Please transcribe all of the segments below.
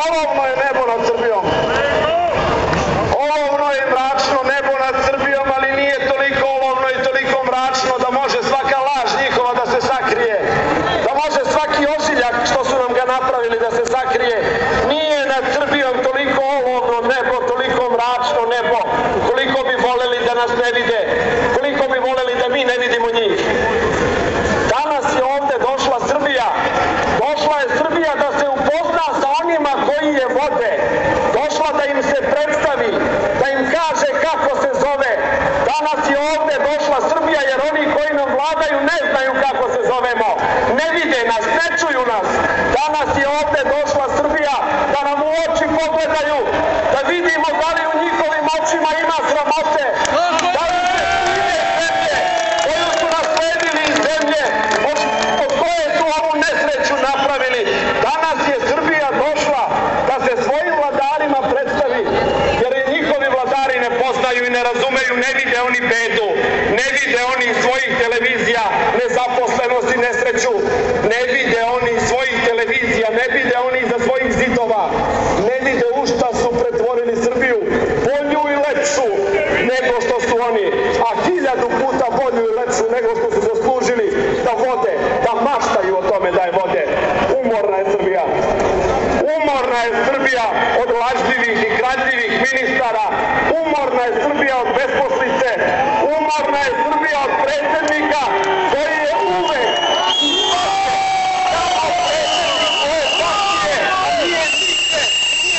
Olovno je nebo nad Srbijom. Olovno je mračno nebo nad Srbijom, ali nije toliko olovno i toliko mračno da može svaka laž njihova da se sakrije. Da može svaki ožiljak što su nam ga napravili da se sakrije. Nije nad Srbijom toliko olovno nebo, toliko mračno nebo, koliko bi voleli da nas ne vide, koliko bi voleli da mi ne vidimo njih. Danas je ovde došla Srbija. Došla je Srbija da se upozna sa onima koji je vode. Došla da im se predstavi, da im kaže kako se zove. Danas je ovde došla Srbija jer oni koji nam vladaju ne znaju kako se zovemo. Ne vide nas, ne čuju nas. Danas je ovde došla Srbija da nam u oči pogledaju, da vidimo da li u njihovim očima ima sramote. Da li se stide zemlje koju su nasledili iz zemlje, od koje su ovu nesreću napravili. Danas je Srbija došla da se svojim vladarima predstavi, jer je njihovi vladari ne poznaju i ne razumeju, ne vide oni bedu, ne vide oni svojih televizija, nezaposlenost i nesreću, ne vide oni svojih televizija, ne vide oni iza svojih zidova, ne vide u šta su pretvorili Srbiju, bolju i lepšu nego što su oni, a 1000 puta bolju i lepšu nego što su zaslužili da vode, da maštaju o tome da je vode. Umorna je Srbija. Umorna je Srbija od lažljivih i kradljivih ministara. Umorna je Srbija od besposlice. Umorna je Srbija od predsjednika koji je uvek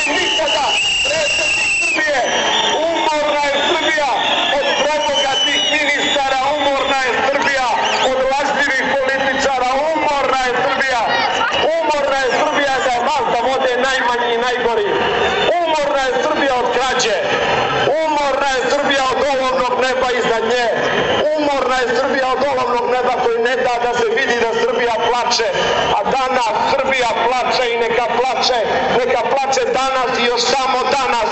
nikada predsjednik Srbije. Umorna je Srbija od prebogatih ministara. Umorna je Srbija od lažljivih političara. Umorna je Srbija. Umorna je Srbija da vas da vode najmanji i najgori. Umorna je Srbija od krađe. Umorna je Srbija od olovnog neba iznad nje. Umorna je Srbija od olovnog neba koji ne da da se vidi da Srbija plače. A danas Srbija plače i neka plače danas i još samo danas.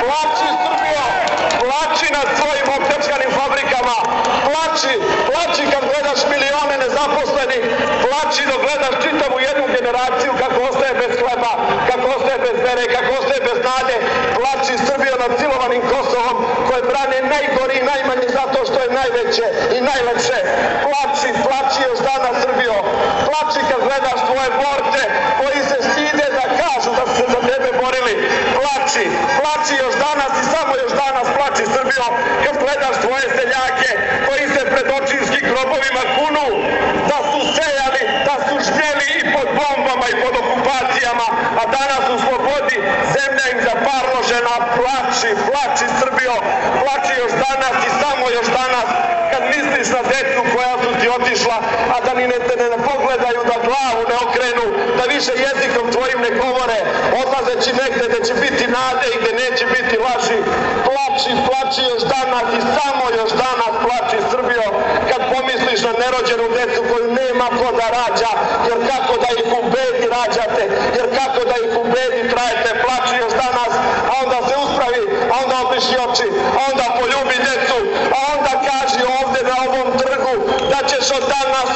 Plači Srbija, plači nad svojim opljačkanim fabrikama. Plači kad gledaš milione nezaposlenih. Plači dok gledaš čitavu jednu generaciju kako ostaje bez hleba, kako ostaje bez vere, kako ostaje bez nade. Plači Srbija nad silovanim Kosovom koje brane najgori i najmanji zato što je najveće i najlepše. Plači još danas Srbijo. Plači kad gledaš tvoje borce koji se stide da kažu da su se za tebe borili. Plači još danas i samo još danas plači Srbijo kad gledaš tvoje seljake koji se pred očinskim grobovima kunu da su sejali, da su žnjeli i pod bombama i pod okupacijama, a danas u slobodi zemlja im zaparložena. Plači Srbijo, plači još danas i samo još danas kad misliš na decu koja su ti otišla, a da ni ne pogledaju, da glavu ne okrenu, da više jezikom tvojim ne govore, odlazeći negde gde će biti nade i gde neće biti laži. Plači još danas i samo još danas plači Srbijo kad pomisliš na nerođenu decu koju nema ko da rađa, jer kako da ih u bedi rađate, jer kako da ih u bedi trajete. Plači još danas, a onda se uspravi, a onda obriši oči, a onda poljubi decu, a onda kaži ovde na ovom trgu da ćeš od danas